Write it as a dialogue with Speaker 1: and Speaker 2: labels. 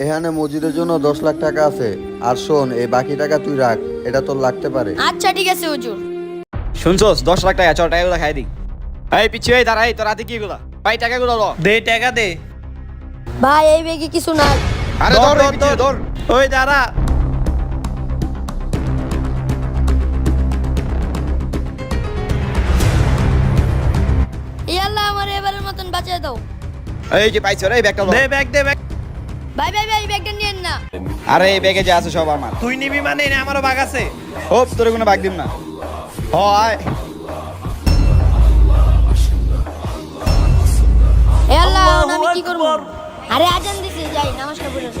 Speaker 1: এখানে মসজিদের জন্য 10 লাখ টাকা আছে। আর শোন, এই বাকি টাকা তুই রাখ, এটা তোর লাগতে পারে।
Speaker 2: আচ্ছা ঠিক আছে হুজুর।
Speaker 3: শুনছস 10 লাখ টাকা, চল টাকাগুলো খাই দিই। এই পিছিয়ে দাঁড়াই, তোর হাতে কি এগুলা? ভাই টাকাগুলো ল।
Speaker 4: দে টাকা দে।
Speaker 2: ভাই এই ব্যাগে কিছু নাই।
Speaker 3: আরে ধর এই পিছিয়ে ধর।
Speaker 4: ওই দাঁড়া।
Speaker 2: এই আল্লাহ আমার এবারের মতন বাঁচিয়ে দাও।
Speaker 3: এই যে পাইছো রে, এই ব্যাগটা ল।
Speaker 4: দে ব্যাগ দে ব্যাগ।
Speaker 2: ভাই ভাই ভাই এই ব্যাগটা নিয়েন না।
Speaker 3: আরে এই ব্যাগে যা আছে সব আমার।
Speaker 4: তুই নিবি মানে এনে আমারও ভাগ আছে।
Speaker 3: হোপ তোর কোনো ভাগ দিম না। হ আয়।
Speaker 2: এই আল্লাহ এখন আমি কি
Speaker 4: আল্লাহু
Speaker 2: করব?
Speaker 4: আকবার।
Speaker 2: আরে আজান দিছে, যাই নামাজটা পড়ে আসি।